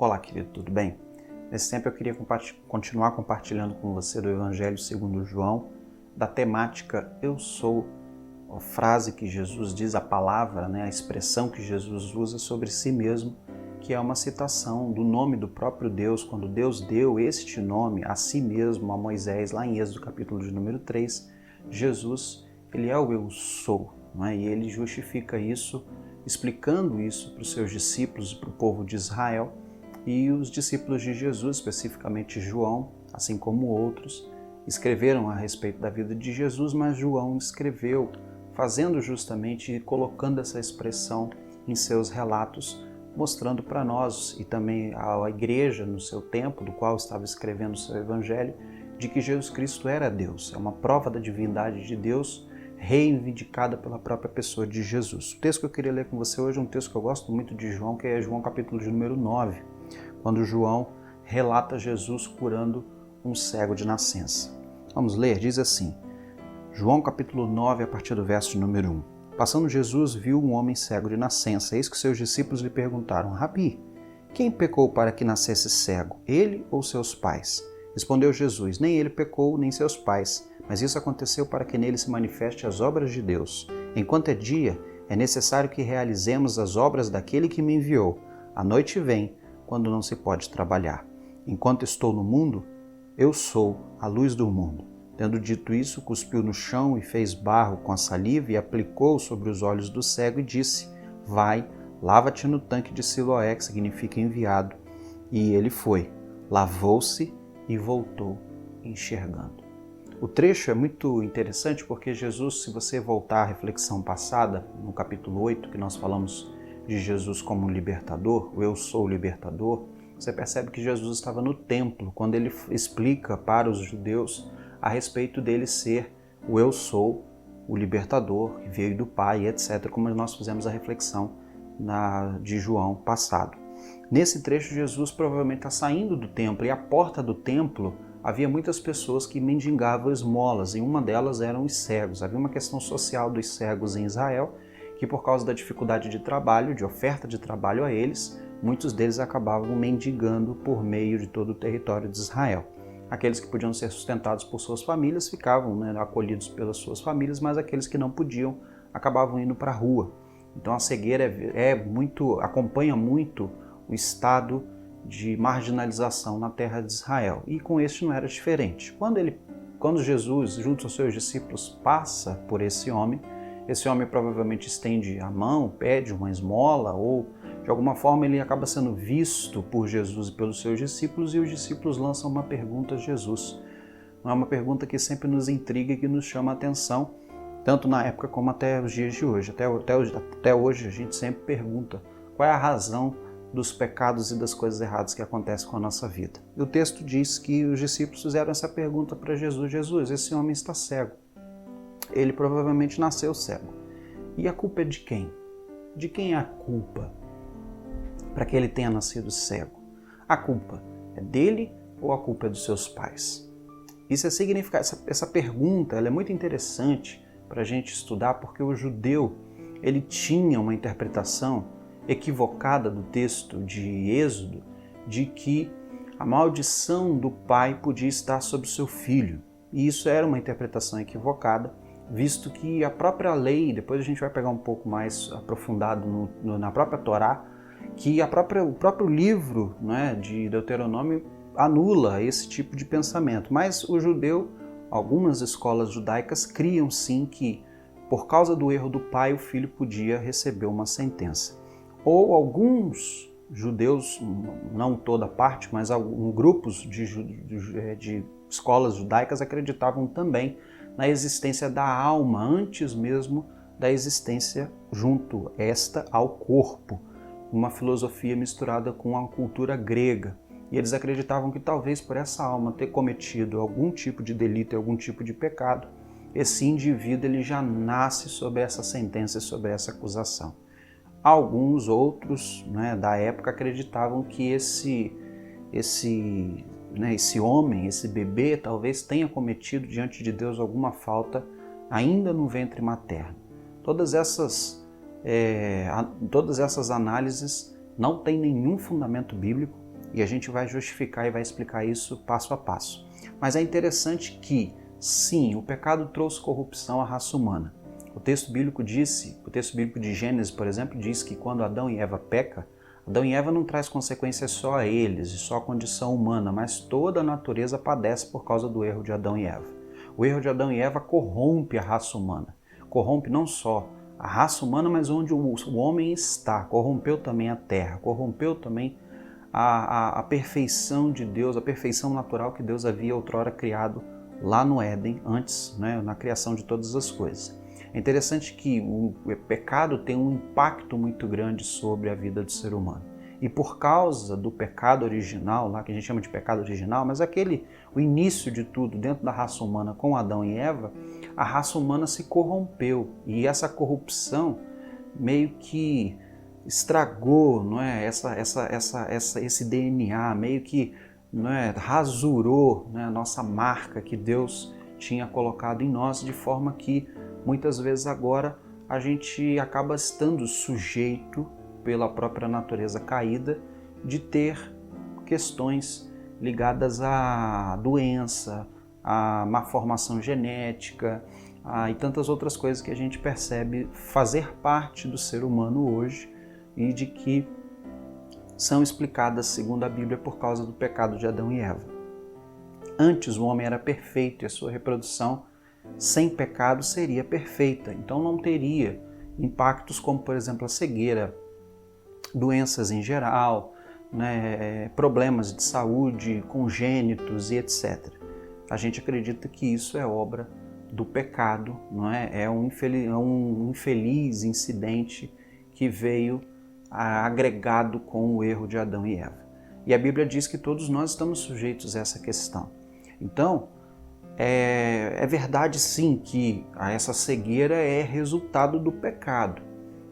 Olá, querido, tudo bem? Nesse tempo eu queria continuar compartilhando com você do Evangelho segundo João, da temática Eu Sou, a frase que Jesus diz, a palavra, a expressão que Jesus usa sobre si mesmo, que é uma citação do nome do próprio Deus, quando Deus deu este nome a si mesmo, a Moisés, lá em Êxodo capítulo de número 3, Jesus, ele é o Eu Sou, e ele justifica isso, explicando isso para os seus discípulos e para o povo de Israel. E os discípulos de Jesus, especificamente João, assim como outros, escreveram a respeito da vida de Jesus, mas João escreveu fazendo justamente e colocando essa expressão em seus relatos, mostrando para nós e também à igreja no seu tempo, do qual estava escrevendo o seu evangelho, de que Jesus Cristo era Deus. É uma prova da divindade de Deus, reivindicada pela própria pessoa de Jesus. O texto que eu queria ler com você hoje é um texto que eu gosto muito de João, que é João capítulo de número 9, quando João relata Jesus curando um cego de nascença. Vamos ler? Diz assim, João capítulo 9, a partir do verso número 1. Passando Jesus, viu um homem cego de nascença. Eis que seus discípulos lhe perguntaram, Rabi, quem pecou para que nascesse cego, ele ou seus pais? Respondeu Jesus, nem ele pecou, nem seus pais, mas isso aconteceu para que nele se manifeste as obras de Deus. Enquanto é dia, é necessário que realizemos as obras daquele que me enviou. A noite vem, quando não se pode trabalhar. Enquanto estou no mundo, eu sou a luz do mundo. Tendo dito isso, cuspiu no chão e fez barro com a saliva e aplicou sobre os olhos do cego e disse, vai, lava-te no tanque de Siloé, que significa enviado. E ele foi, lavou-se e voltou enxergando. O trecho é muito interessante porque Jesus, se você voltar à reflexão passada, no capítulo 8, que nós falamos de Jesus como um libertador, o Eu Sou o Libertador, você percebe que Jesus estava no templo, quando ele explica para os judeus a respeito dele ser o Eu Sou o Libertador, que veio do Pai, etc., como nós fizemos a reflexão de João passado. Nesse trecho, Jesus provavelmente está saindo do templo, e à porta do templo havia muitas pessoas que mendigavam esmolas, e uma delas eram os cegos. Havia uma questão social dos cegos em Israel, que por causa da dificuldade de trabalho, de oferta de trabalho a eles, muitos deles acabavam mendigando por meio de todo o território de Israel. Aqueles que podiam ser sustentados por suas famílias ficavam acolhidos pelas suas famílias, mas aqueles que não podiam acabavam indo para a rua. Então a cegueira acompanha muito o estado de marginalização na terra de Israel. E com este não era diferente. Quando Jesus, junto aos seus discípulos, passa por esse homem provavelmente estende a mão, pede uma esmola ou de alguma forma ele acaba sendo visto por Jesus e pelos seus discípulos e os discípulos lançam uma pergunta a Jesus. É uma pergunta que sempre nos intriga e que nos chama a atenção, tanto na época como até os dias de hoje. Até hoje a gente sempre pergunta qual é a razão dos pecados e das coisas erradas que acontecem com a nossa vida. E o texto diz que os discípulos fizeram essa pergunta para Jesus. Jesus, esse homem está cego. Ele provavelmente nasceu cego. E a culpa é de quem? De quem é a culpa para que ele tenha nascido cego? A culpa é dele ou a culpa é dos seus pais? Isso é significar, essa pergunta ela é muito interessante para a gente estudar, porque o judeu ele tinha uma interpretação equivocada do texto de Êxodo de que a maldição do pai podia estar sobre o seu filho. E isso era uma interpretação equivocada, visto que a própria lei, depois a gente vai pegar um pouco mais aprofundado na própria Torá, que o próprio livro de Deuteronômio anula esse tipo de pensamento. Mas o judeu, algumas escolas judaicas criam sim que, por causa do erro do pai, o filho podia receber uma sentença. Ou alguns judeus, não toda parte, mas grupos de escolas judaicas acreditavam também na existência da alma, antes mesmo da existência junto ao corpo, uma filosofia misturada com a cultura grega. E eles acreditavam que talvez por essa alma ter cometido algum tipo de delito, algum tipo de pecado, esse indivíduo ele já nasce sob essa sentença e sob essa acusação. Alguns outros da época acreditavam que esse homem, esse bebê, talvez tenha cometido diante de Deus alguma falta ainda no ventre materno. Todas essas análises não têm nenhum fundamento bíblico, E a gente vai justificar e vai explicar isso passo a passo. Mas é interessante que, sim, o pecado trouxe corrupção à raça humana. O texto bíblico de Gênesis, por exemplo, diz que quando Adão e Eva pecam, Adão e Eva não traz consequências só a eles e só a condição humana, mas toda a natureza padece por causa do erro de Adão e Eva. O erro de Adão e Eva corrompe a raça humana. Corrompe não só a raça humana, mas onde o homem está. Corrompeu também a terra, corrompeu também a perfeição de Deus, a perfeição natural que Deus havia outrora criado lá no Éden, antes, né, na criação de todas as coisas. É interessante que o pecado tem um impacto muito grande sobre a vida do ser humano. E por causa do pecado original, lá que a gente chama de pecado original, mas o início de tudo dentro da raça humana com Adão e Eva, a raça humana se corrompeu. E essa corrupção meio que estragou, não é, esse DNA, meio que, não é, rasurou, né, a nossa marca que Deus tinha colocado em nós, de forma que muitas vezes agora a gente acaba estando sujeito pela própria natureza caída de ter questões ligadas à doença, à má formação genética e tantas outras coisas que a gente percebe fazer parte do ser humano hoje e de que são explicadas, segundo a Bíblia, por causa do pecado de Adão e Eva. Antes o homem era perfeito e a sua reprodução sem pecado seria perfeita, então não teria impactos como, por exemplo, a cegueira, doenças em geral, né, problemas de saúde congênitos e etc. A gente acredita que isso é obra do pecado, não é? É um infeliz incidente que veio agregado com o erro de Adão e Eva. E a Bíblia diz que todos nós estamos sujeitos a essa questão. Então, é verdade sim que essa cegueira é resultado do pecado,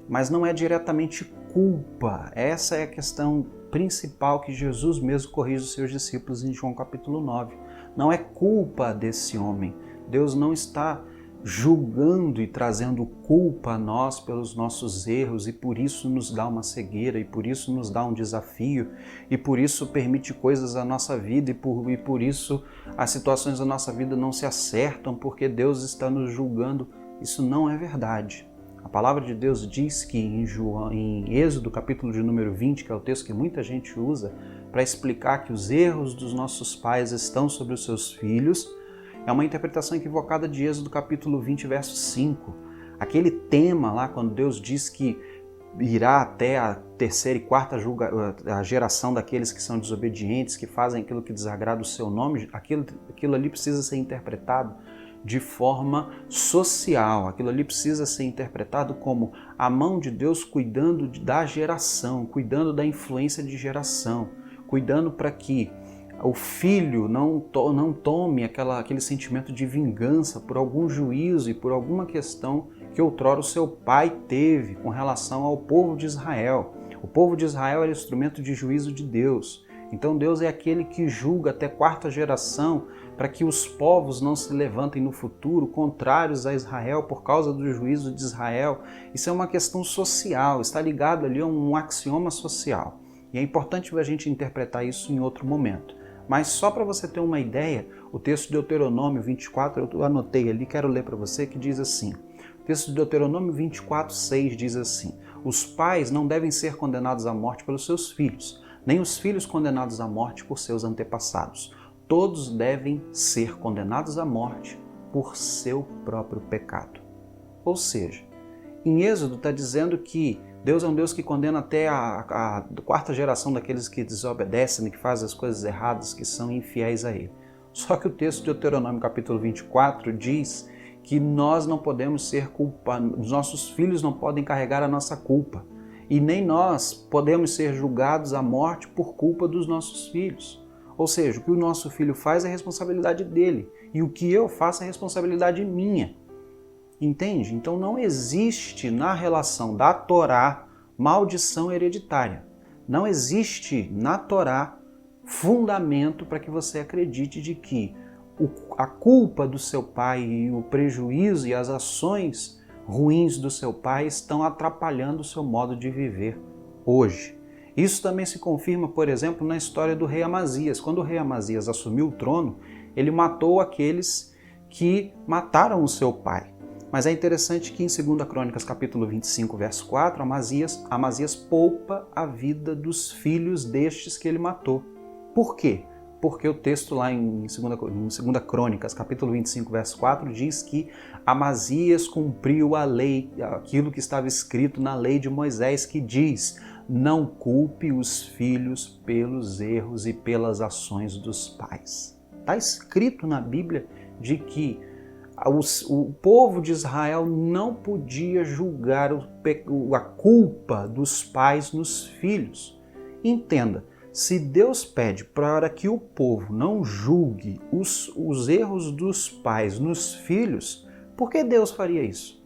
mas não é diretamente culpa. Essa é a questão principal que Jesus mesmo corrige os seus discípulos em João capítulo 9. Não é culpa desse homem. Deus não está julgando e trazendo culpa a nós pelos nossos erros e por isso nos dá uma cegueira e por isso nos dá um desafio e por isso permite coisas à nossa vida e por isso as situações da nossa vida não se acertam porque Deus está nos julgando. Isso não é verdade. A palavra de Deus diz que em Êxodo, capítulo de número 20, que é o texto que muita gente usa para explicar que os erros dos nossos pais estão sobre os seus filhos, é uma interpretação equivocada de Êxodo capítulo 20, verso 5. Aquele tema lá, quando Deus diz que irá até a terceira e quarta a geração daqueles que são desobedientes, que fazem aquilo que desagrada o seu nome, aquilo ali precisa ser interpretado de forma social. Aquilo ali precisa ser interpretado como a mão de Deus cuidando da geração, cuidando da influência de geração, cuidando para que o filho não tome aquele sentimento de vingança por algum juízo e por alguma questão que outrora o seu pai teve com relação ao povo de Israel. O povo de Israel era instrumento de juízo de Deus. Então Deus é aquele que julga até quarta geração para que os povos não se levantem no futuro contrários a Israel por causa do juízo de Israel. Isso é uma questão social, está ligado ali a um axioma social. E é importante a gente interpretar isso em outro momento. Mas só para você ter uma ideia, o texto de Deuteronômio 24, eu anotei ali, quero ler para você, que diz assim. O texto de Deuteronômio 24, 6 diz assim: os pais não devem ser condenados à morte pelos seus filhos, nem os filhos condenados à morte por seus antepassados. Todos devem ser condenados à morte por seu próprio pecado. Ou seja, em Êxodo está dizendo que Deus é um Deus que condena até a quarta geração daqueles que desobedecem, que fazem as coisas erradas, que são infiéis a Ele. Só que o texto de Deuteronômio capítulo 24 diz que nós não podemos ser culpados, os nossos filhos não podem carregar a nossa culpa. E nem nós podemos ser julgados à morte por culpa dos nossos filhos. Ou seja, o que o nosso filho faz é responsabilidade dele. E o que eu faço é responsabilidade minha. Entende? Então não existe na relação da Torá maldição hereditária. Não existe na Torá fundamento para que você acredite de que a culpa do seu pai e o prejuízo e as ações ruins do seu pai estão atrapalhando o seu modo de viver hoje. Isso também se confirma, por exemplo, na história do rei Amazias. Quando o rei Amazias assumiu o trono, ele matou aqueles que mataram o seu pai. Mas é interessante que em 2 Crônicas, capítulo 25, verso 4, Amazias poupa a vida dos filhos destes que ele matou. Por quê? Porque o texto lá em 2 Crônicas, capítulo 25, verso 4, diz que Amazias cumpriu a lei, aquilo que estava escrito na lei de Moisés, que diz: não culpe os filhos pelos erros e pelas ações dos pais. Está escrito na Bíblia de que o povo de Israel não podia julgar a culpa dos pais nos filhos. Entenda, se Deus pede para que o povo não julgue os erros dos pais nos filhos, por que Deus faria isso?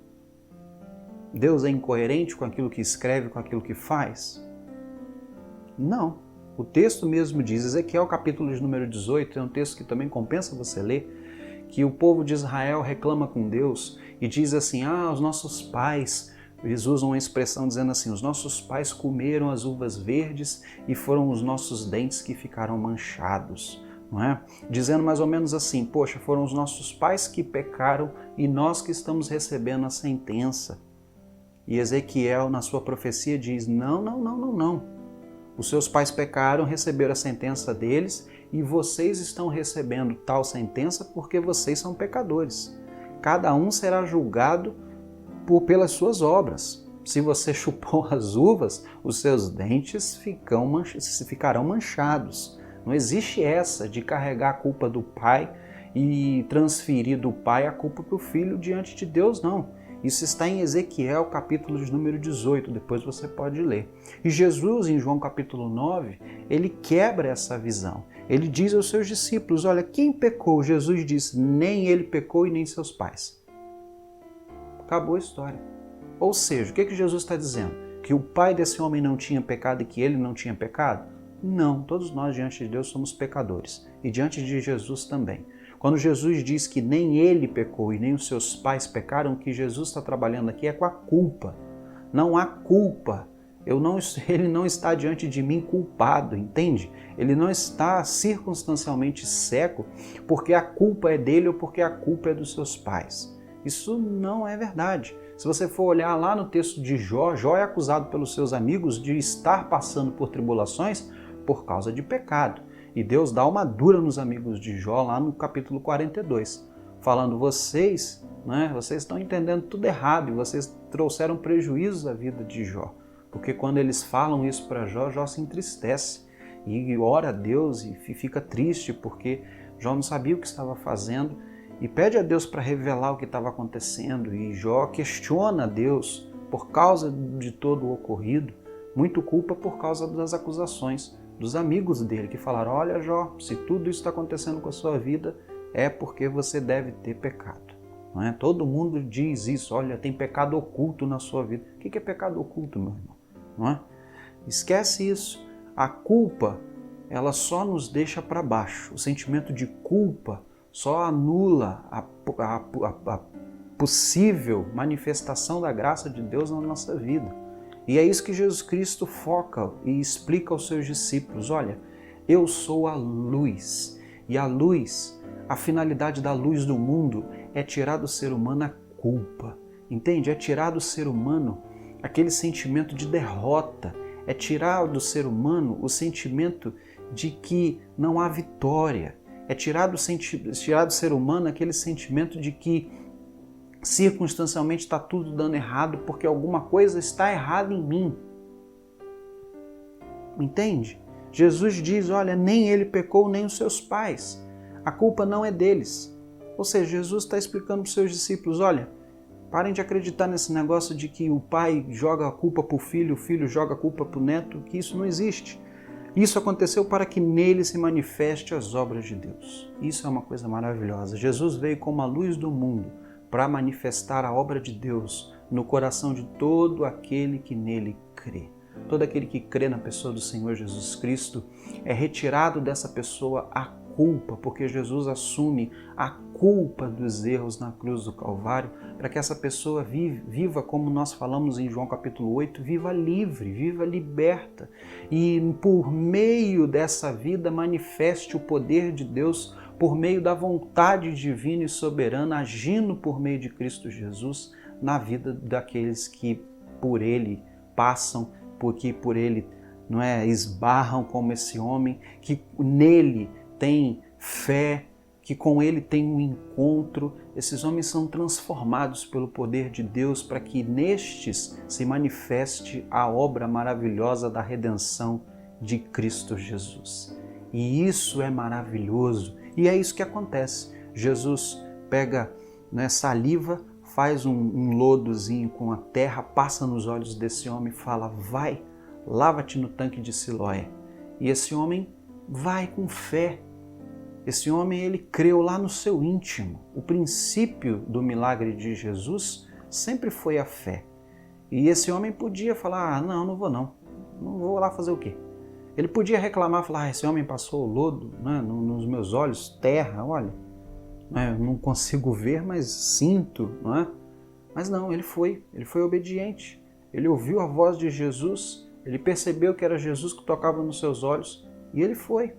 Deus é incoerente com aquilo que escreve, com aquilo que faz? Não. O texto mesmo diz, Ezequiel capítulo de número 18, é um texto que também compensa você ler, que o povo de Israel reclama com Deus e diz assim: os nossos pais, eles usam uma expressão dizendo assim, os nossos pais comeram as uvas verdes e foram os nossos dentes que ficaram manchados, não é? Dizendo mais ou menos assim, poxa, foram os nossos pais que pecaram e nós que estamos recebendo a sentença. E Ezequiel, na sua profecia, diz, não. Os seus pais pecaram, receberam a sentença deles e vocês estão recebendo tal sentença porque vocês são pecadores. Cada um será julgado pelas suas obras. Se você chupou as uvas, os seus dentes ficarão manchados. Não existe essa de carregar a culpa do pai e transferir do pai a culpa para o filho diante de Deus, não. Isso está em Ezequiel, capítulo de número 18, depois você pode ler. E Jesus, em João capítulo 9, ele quebra essa visão. Ele diz aos seus discípulos, olha, quem pecou? Jesus disse, nem ele pecou e nem seus pais. Acabou a história. Ou seja, o que Jesus está dizendo? Que o pai desse homem não tinha pecado e que ele não tinha pecado? Não, todos nós diante de Deus somos pecadores. E diante de Jesus também. Quando Jesus diz que nem ele pecou e nem os seus pais pecaram, o que Jesus está trabalhando aqui é com a culpa. Não há culpa. Ele não está diante de mim culpado, entende? Ele não está circunstancialmente cego porque a culpa é dele ou porque a culpa é dos seus pais. Isso não é verdade. Se você for olhar lá no texto de Jó, Jó é acusado pelos seus amigos de estar passando por tribulações por causa de pecado. E Deus dá uma dura nos amigos de Jó lá no capítulo 42, falando, vocês estão entendendo tudo errado e vocês trouxeram prejuízos à vida de Jó. Porque quando eles falam isso para Jó, Jó se entristece e ora a Deus e fica triste porque Jó não sabia o que estava fazendo e pede a Deus para revelar o que estava acontecendo. E Jó questiona a Deus por causa de todo o ocorrido, muito culpa por causa das acusações dos amigos dele, que falaram, olha Jó, se tudo isso está acontecendo com a sua vida, é porque você deve ter pecado. Não é? Todo mundo diz isso, olha, tem pecado oculto na sua vida. O que é pecado oculto, meu irmão? Não é? Esquece isso. A culpa, ela só nos deixa para baixo. O sentimento de culpa só anula a possível manifestação da graça de Deus na nossa vida. E é isso que Jesus Cristo foca e explica aos seus discípulos. Olha, eu sou a luz. E a luz, a finalidade da luz do mundo é tirar do ser humano a culpa. Entende? É tirar do ser humano aquele sentimento de derrota. É tirar do ser humano o sentimento de que não há vitória. É tirar do ser humano aquele sentimento de que circunstancialmente está tudo dando errado porque alguma coisa está errada em mim. Entende? Jesus diz, olha, nem ele pecou, nem os seus pais. A culpa não é deles. Ou seja, Jesus está explicando para os seus discípulos, olha, parem de acreditar nesse negócio de que o pai joga a culpa para o filho joga a culpa para o neto, que isso não existe. Isso aconteceu para que nele se manifeste as obras de Deus. Isso é uma coisa maravilhosa. Jesus veio como a luz do mundo para manifestar a obra de Deus no coração de todo aquele que nele crê. Todo aquele que crê na pessoa do Senhor Jesus Cristo é retirado dessa pessoa a culpa, porque Jesus assume a culpa dos erros na cruz do Calvário, para que essa pessoa viva, como nós falamos em João capítulo 8, viva livre, viva liberta. E por meio dessa vida manifeste o poder de Deus, por meio da vontade divina e soberana, agindo por meio de Cristo Jesus na vida daqueles que por Ele passam, porque por Ele esbarram como esse homem, que nele tem fé, que com ele tem um encontro. Esses homens são transformados pelo poder de Deus para que nestes se manifeste a obra maravilhosa da redenção de Cristo Jesus. E isso é maravilhoso, e é isso que acontece. Jesus pega saliva, faz um lodozinho com a terra, passa nos olhos desse homem e fala: vai, lava-te no tanque de Siloé. E esse homem vai com fé. Esse homem, ele creu lá no seu íntimo. O princípio do milagre de Jesus sempre foi a fé. E esse homem podia falar: não vou não vou lá fazer o quê? Ele podia reclamar, falar: esse homem passou lodo nos meus olhos, terra, olha, não consigo ver, mas sinto, não é? Mas não, ele foi obediente. Ele ouviu a voz de Jesus, ele percebeu que era Jesus que tocava nos seus olhos e ele foi.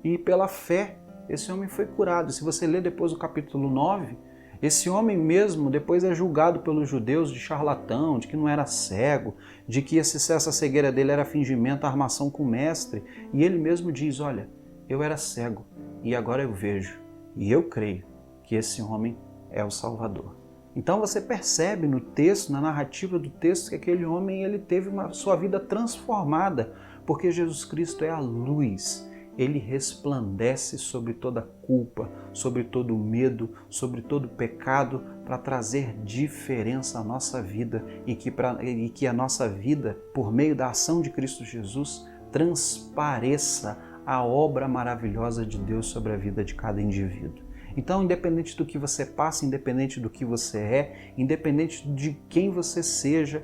E pela fé, esse homem foi curado. Se você ler depois o capítulo 9, esse homem mesmo depois é julgado pelos judeus de charlatão, de que não era cego, de que essa cegueira dele era fingimento, armação com o mestre. E ele mesmo diz: olha, eu era cego e agora eu vejo. E eu creio que esse homem é o Salvador. Então você percebe no texto, na narrativa do texto, que aquele homem ele teve sua vida transformada, porque Jesus Cristo é a luz. Ele resplandece sobre toda culpa, sobre todo medo, sobre todo pecado, para trazer diferença à nossa vida e que a nossa vida, por meio da ação de Cristo Jesus, transpareça a obra maravilhosa de Deus sobre a vida de cada indivíduo. Então, independente do que você passa, independente do que você é, independente de quem você seja,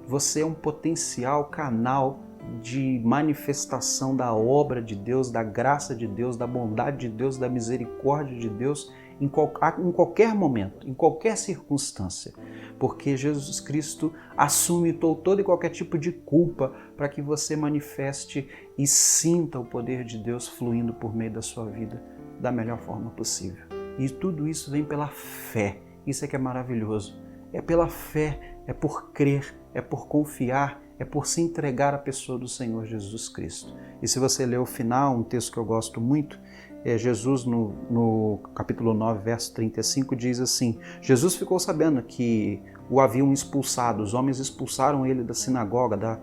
você é um potencial canal de manifestação da obra de Deus, da graça de Deus, da bondade de Deus, da misericórdia de Deus em qualquer momento, em qualquer circunstância. Porque Jesus Cristo assume todo e qualquer tipo de culpa para que você manifeste e sinta o poder de Deus fluindo por meio da sua vida da melhor forma possível. E tudo isso vem pela fé. Isso é que é maravilhoso. É pela fé, é por crer, é por confiar, é por se entregar à pessoa do Senhor Jesus Cristo. E se você ler o final, um texto que eu gosto muito, Jesus no capítulo 9, verso 35, diz assim: Jesus ficou sabendo que o haviam expulsado, os homens expulsaram ele da sinagoga,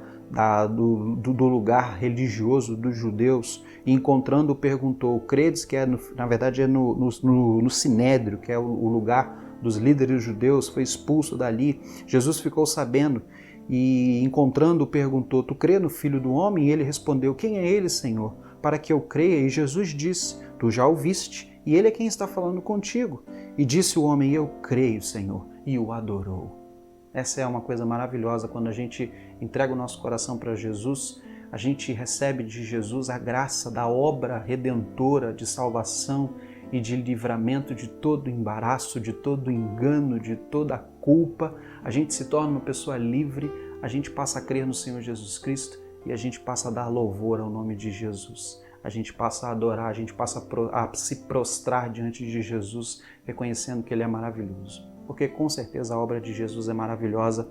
do lugar religioso dos judeus, e encontrando-o perguntou: credes que na verdade é no Sinédrio, que é o lugar dos líderes judeus, foi expulso dali. Jesus ficou sabendo e encontrando-o perguntou: tu crê no Filho do Homem? E ele respondeu: quem é ele, Senhor, para que eu creia? E Jesus disse: tu já o viste, e ele é quem está falando contigo. E disse o homem: eu creio, Senhor, e o adorou. Essa é uma coisa maravilhosa. Quando a gente entrega o nosso coração para Jesus, a gente recebe de Jesus a graça da obra redentora de salvação e de livramento de todo embaraço, de todo engano, de toda culpa. A gente se torna uma pessoa livre, a gente passa a crer no Senhor Jesus Cristo e a gente passa a dar louvor ao nome de Jesus. A gente passa a adorar, a gente passa a se prostrar diante de Jesus, reconhecendo que Ele é maravilhoso. Porque com certeza a obra de Jesus é maravilhosa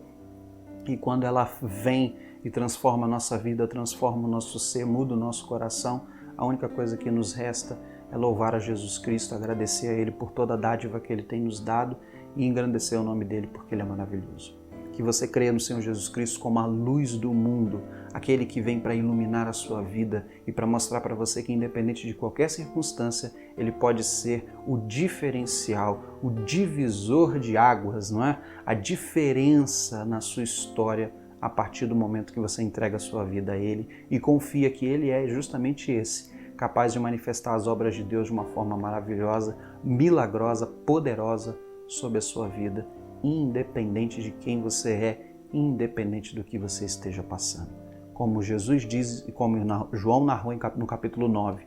e quando ela vem e transforma a nossa vida, transforma o nosso ser, muda o nosso coração, a única coisa que nos resta é louvar a Jesus Cristo, agradecer a Ele por toda a dádiva que Ele tem nos dado e engrandecer o nome dEle porque Ele é maravilhoso. Que você creia no Senhor Jesus Cristo como a luz do mundo, aquele que vem para iluminar a sua vida e para mostrar para você que independente de qualquer circunstância, Ele pode ser o diferencial, o divisor de águas, não é? A diferença na sua história a partir do momento que você entrega a sua vida a Ele e confia que Ele é justamente esse, capaz de manifestar as obras de Deus de uma forma maravilhosa, milagrosa, poderosa sobre a sua vida, independente de quem você é, independente do que você esteja passando. Como Jesus diz e como João narrou no capítulo 9,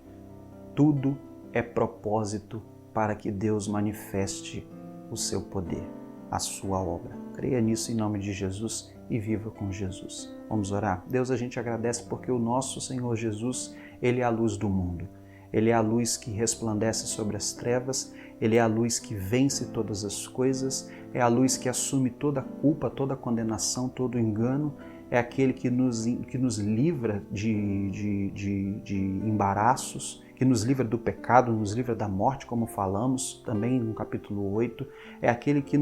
tudo é propósito para que Deus manifeste o seu poder, a sua obra. Creia nisso em nome de Jesus e viva com Jesus. Vamos orar? Deus, a gente agradece porque o nosso Senhor Jesus, Ele é a luz do mundo. Ele é a luz que resplandece sobre as trevas, Ele é a luz que vence todas as coisas, é a luz que assume toda a culpa, toda a condenação, todo o engano, é aquele que nos livra de embaraços, que nos livra do pecado, nos livra da morte, como falamos também no capítulo 8, é aquele que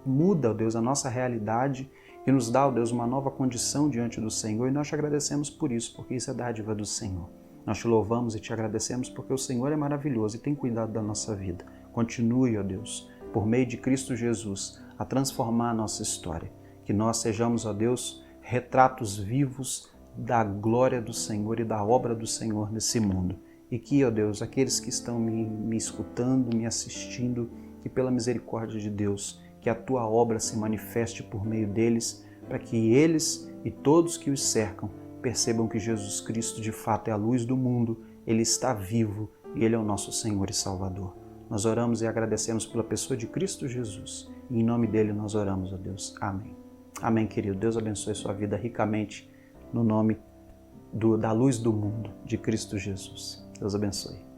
muda, ó Deus, a nossa realidade, que nos dá, ó Deus, uma nova condição diante do Senhor, e nós te agradecemos por isso, porque isso é dádiva do Senhor. Nós te louvamos e te agradecemos porque o Senhor é maravilhoso e tem cuidado da nossa vida. Continue, ó Deus, por meio de Cristo Jesus, a transformar a nossa história. Que nós sejamos, ó Deus, retratos vivos da glória do Senhor e da obra do Senhor nesse mundo. E que, ó Deus, aqueles que estão me escutando, me assistindo, que pela misericórdia de Deus, que a tua obra se manifeste por meio deles, para que eles e todos que os cercam percebam que Jesus Cristo de fato é a luz do mundo, Ele está vivo e Ele é o nosso Senhor e Salvador. Nós oramos e agradecemos pela pessoa de Cristo Jesus. E em nome dele nós oramos, ó Deus. Amém. Amém, querido. Deus abençoe sua vida ricamente no nome da luz do mundo, de Cristo Jesus. Deus abençoe.